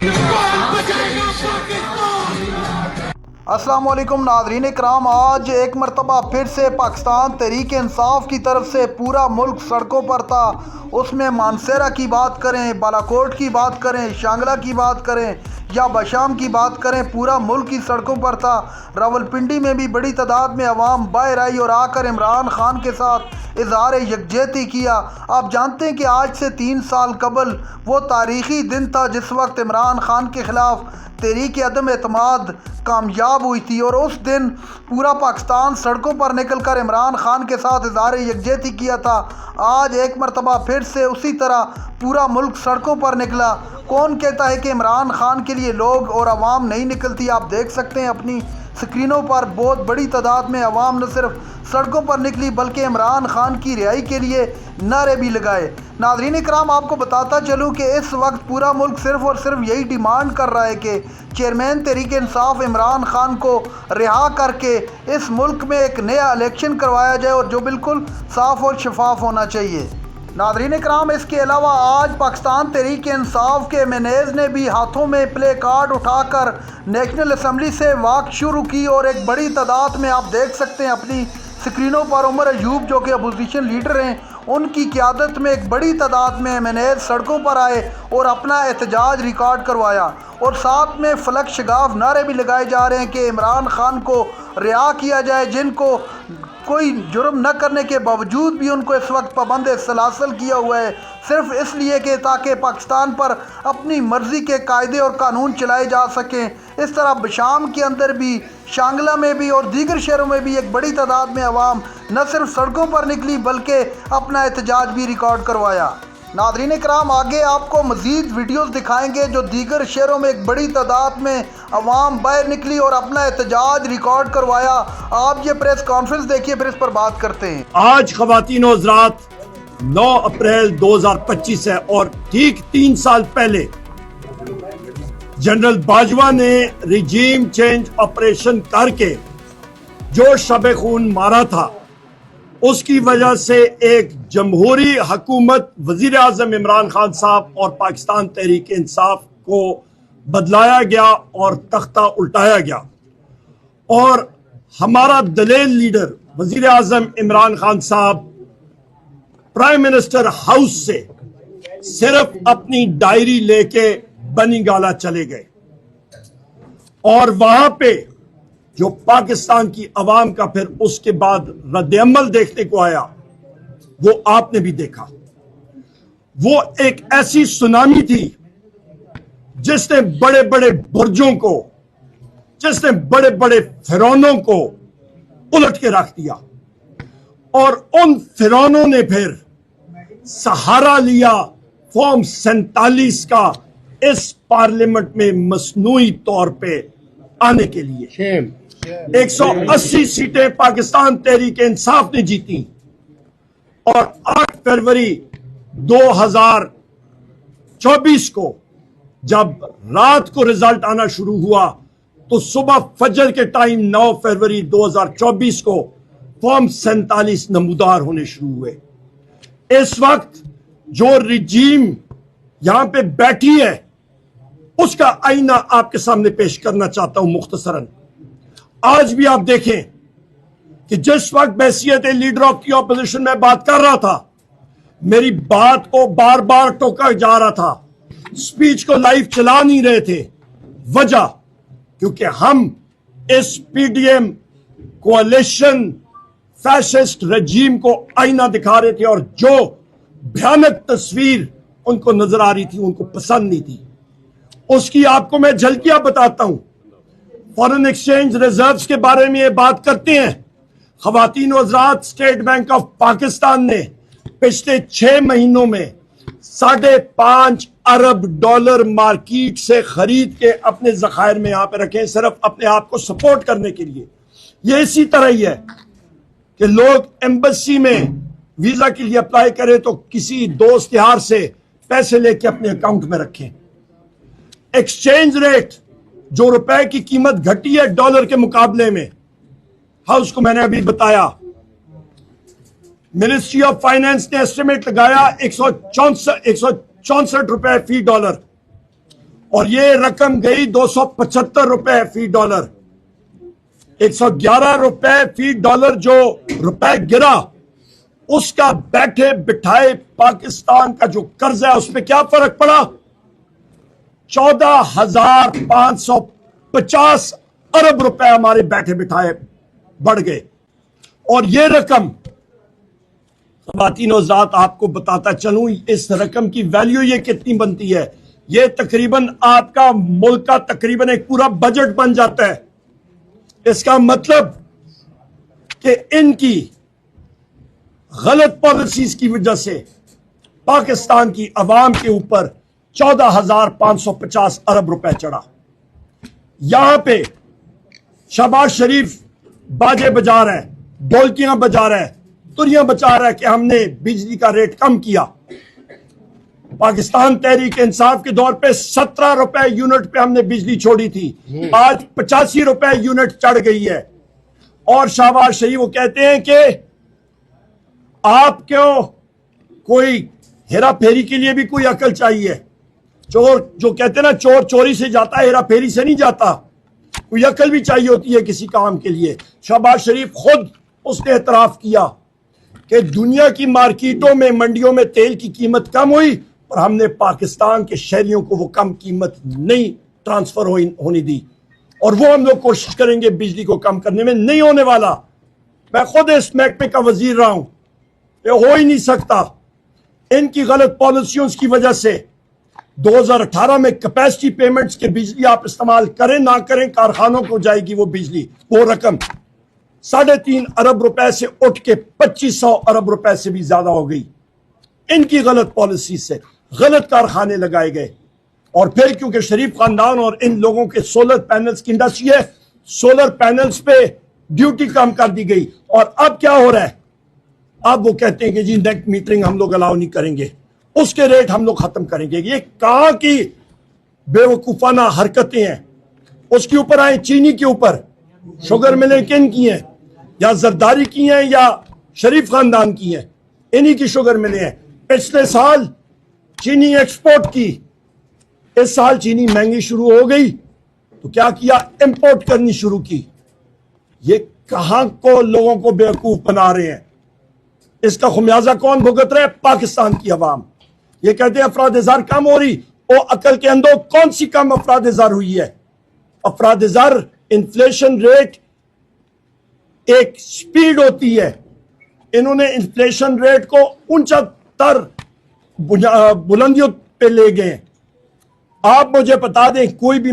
अस्सलाम वालेकुम नाज़रीन इकराम, आज एक मरतबा फिर से पाकिस्तान तहरीक इंसाफ की तरफ से पूरा मुल्क सड़कों पर था। उसमें मानसेरा की बात करें, बालाकोट की बात करें, शांगला की बात करें या बशाम की बात करें, पूरा मुल्क ही सड़कों पर था। रावलपिंडी में भी बड़ी तादाद में अवाम बाहर आई और आकर इमरान खान के साथ इजहार यकजहती किया। आप जानते हैं कि आज से 3 साल कबल वो तारीख़ी दिन था जिस वक्त इमरान खान के ख़िलाफ़ तहरीक अदम एतमाद कामयाब हुई थी और उस दिन पूरा पाकिस्तान सड़कों पर निकल कर इमरान खान के साथ इजहार यकजहती किया था। आज एक मरतबा फिर से उसी तरह पूरा मुल्क सड़कों पर निकला। कौन कहता है कि इमरान खान के लिए लोग और आवाम नहीं निकलती? आप देख सकते हैं अपनी स्क्रीनों पर बहुत बड़ी तादाद में अवाम न सिर्फ सड़कों पर निकली बल्कि इमरान खान की रिहाई के लिए नारे भी लगाए। नाज़रीन इकराम, आपको बताता चलूँ कि इस वक्त पूरा मुल्क सिर्फ़ और सिर्फ यही डिमांड कर रहा है कि चेयरमैन तहरीक इंसाफ इमरान खान को रिहा करके इस मुल्क में एक नया इलेक्शन करवाया जाए और जो बिल्कुल साफ़ और शफाफ होना चाहिए। नाज़रीन इकराम, इसके अलावा आज पाकिस्तान तहरीक इंसाफ के एमएनएज़ ने भी हाथों में प्ले कार्ड उठाकर नेशनल असम्बली से वॉक शुरू की और एक बड़ी तादाद में आप देख सकते हैं अपनी स्क्रीनों पर उमर अयूब जो कि अपोजिशन लीडर हैं, उनकी क़यादत में एक बड़ी तादाद में एमएनएज़ सड़कों पर आए और अपना एहतजाज रिकॉर्ड करवाया और साथ में फलक शगाफ नारे भी लगाए जा रहे हैं कि इमरान खान को रिहा किया जाए, जिनको कोई जुर्म न करने के बावजूद भी उनको इस वक्त पाबंद सलासल किया हुआ है, सिर्फ इसलिए कि ताकि पाकिस्तान पर अपनी मर्ज़ी के कायदे और कानून चलाए जा सकें। इस तरह बशाम के अंदर भी, शांगला में भी और दीगर शहरों में भी एक बड़ी तादाद में अवाम न सिर्फ सड़कों पर निकली बल्कि अपना एहतजाज भी रिकॉर्ड करवाया। नाज़रीन इकराम, आगे आपको मज़ीद वीडियोस दिखाएंगे जो दीगर शहरों में एक बड़ी तादाद में अवाम बाहर निकली और अपना एहतजाज रिकॉर्ड करवाया। आप ये प्रेस कॉन्फ्रेंस देखिए, फिर इस पर बात करते हैं। आज ख़वातीन और हज़रात 9 अप्रैल 2025 है और ठीक 3 साल पहले जनरल बाजवा ने रिजीम चेंज ऑपरेशन करके जो शब खून मारा था, उसकी वजह से एक जमहूरी हुकूमत वजीर आजम इमरान खान साहब और पाकिस्तान तहरीक इंसाफ को बदलाया गया और तख्ता उल्टाया गया और हमारा दलेल लीडर वजीर आजम इमरान खान साहब प्राइम मिनिस्टर हाउस से सिर्फ अपनी डायरी लेके बनी गाला चले गए और वहां पे जो पाकिस्तान की अवाम का फिर उसके बाद रद्द-ए-अमल देखने को आया वो आपने भी देखा। वो एक ऐसी सुनामी थी जिसने बड़े बड़े बुर्जों को, जिसने बड़े बड़े फिरौनों को उलट के रख दिया और उन फिरौनों ने फिर सहारा लिया फॉर्म 47 का इस पार्लियामेंट में मसनूई तौर पे आने के लिए। 180 सीटें पाकिस्तान तहरीक इंसाफ ने जीती और 8 फरवरी 2024 को जब रात को रिजल्ट आना शुरू हुआ तो सुबह फजर के टाइम 9 फरवरी 2024 को फॉर्म 47 नमूदार होने शुरू हुए। इस वक्त जो रिजीम यहां पे बैठी है उसका आईना आपके सामने पेश करना चाहता हूं मुख्तसरन। आज भी आप देखें कि जिस वक्त बैसियत लीडर ऑफ दी ऑपोजिशन में बात कर रहा था, मेरी बात को बार बार टोका जा रहा था, स्पीच को लाइव चला नहीं रहे थे। वजह क्योंकि हम इस पीडीएम कोalition फैसिस्ट रजीम को आईना दिखा रहे थे और जो भयानक तस्वीर उनको नजर आ रही थी उनको पसंद नहीं थी। उसकी आपको मैं झलकियां बताता हूं। फॉरेन एक्सचेंज रिजर्व्स के बारे में ये बात करते हैं। ख़वातीन और हज़रात, स्टेट बैंक ऑफ पाकिस्तान ने पिछले 6 महीनों में $5.5 अरब मार्केट से खरीद के अपने ज़खायर में यहां पे रखे, सिर्फ अपने आप को सपोर्ट करने के लिए। ये इसी तरह ही है कि लोग एम्बेसी में वीजा के लिए अप्लाई करें तो किसी दोस्त यार से पैसे लेके अपने अकाउंट में रखें। एक्सचेंज रेट जो रुपए की कीमत घटी है डॉलर के मुकाबले में, हाउस को मैंने अभी बताया, मिनिस्ट्री ऑफ फाइनेंस ने एस्टिमेट लगाया 164 रुपए फी डॉलर। और ये रकम गई 275 रुपए फी डॉलर। 111 रुपए फी डॉलर जो रुपए गिरा, उसका बैठे बिठाए पाकिस्तान का जो कर्ज है उस पर क्या फर्क पड़ा? 14,550 अरब रुपए हमारे बैठे बिठाए बढ़ गए। और ये रकम, ख़वातीन हज़रात, आपको बताता चलूं इस रकम की वैल्यू ये कितनी बनती है। ये तकरीबन आपका मुल्क का तकरीबन एक पूरा बजट बन जाता है। इसका मतलब कि इनकी गलत पॉलिसीज की वजह से पाकिस्तान की अवाम के ऊपर 14,550 अरब रुपए चढ़ा। यहां पे शहबाज शरीफ बाजे बजा रहा है, ढोलकियां बजा रहा है, तुरियां बजा रहा है कि हमने बिजली का रेट कम किया। पाकिस्तान तहरीक इंसाफ के दौर पे 17 रुपए यूनिट पे हमने बिजली छोड़ी थी, आज 85 रुपए यूनिट चढ़ गई है। और शहबाज शरीफ वो कहते हैं कि आप क्यों, कोई हेरा फेरी के लिए भी कोई अकल चाहिए। चोर जो कहते हैं ना, चोर चोरी से जाता है, हेरा फेरी से नहीं जाता। कोई अकल भी चाहिए होती है किसी काम के लिए। शहबाज शरीफ खुद उसने एतराफ किया कि दुनिया की मार्केटों में, मंडियों में तेल की कीमत कम हुई, पर हमने पाकिस्तान के शहरियों को वो कम कीमत नहीं ट्रांसफर होने दी। और वो हम लोग कोशिश करेंगे बिजली को कम करने में, नहीं होने वाला। मैं खुद इस महकमे का वजीर रहा हूं, ये हो ही नहीं सकता। इनकी गलत पॉलिसियों की वजह से 2018 में कैपेसिटी पेमेंट्स के बिजली आप इस्तेमाल करें ना करें, कारखानों को जाएगी वो बिजली, वो रकम 3.5 अरब रुपए से उठ के 2500 अरब रुपए से भी ज्यादा हो गई। इनकी गलत पॉलिसी से गलत कारखाने लगाए गए। और फिर क्योंकि शरीफ खानदान और इन लोगों के सोलर पैनल्स की इंडस्ट्री है, सोलर पैनल्स पे ड्यूटी कम कर दी गई। और अब क्या हो रहा है? अब वो कहते हैं कि जी नेट मीटरिंग हम लोग अलाउ नहीं करेंगे, उसके रेट हम लोग खत्म करेंगे। ये कहां की बेवकूफाना हरकतें हैं। उसके ऊपर आए चीनी के ऊपर, शुगर मिलें किन की हैं? या जरदारी की हैं या शरीफ खानदान की हैं? इन्हीं की शुगर मिले हैं। पिछले साल चीनी एक्सपोर्ट की, इस साल चीनी महंगी शुरू हो गई तो क्या किया? इंपोर्ट करनी शुरू की। ये कहां को लोगों को बेवकूफ बना रहे हैं। इसका खुमियाजा कौन भुगत रहा है? पाकिस्तान की अवाम। ये कहते हैं अफराद-ए-ज़र कम हो रही, वो अकल के अंदर कौन सी कम अफराद-ए-ज़र हुई है? अफराद-ए-ज़र, इन्फ्लेशन रेट एक स्पीड होती है। इन्होंने इन्फ्लेशन रेट को ऊंचा तर बुलंदियों पे ले गए। आप मुझे बता दें, कोई भी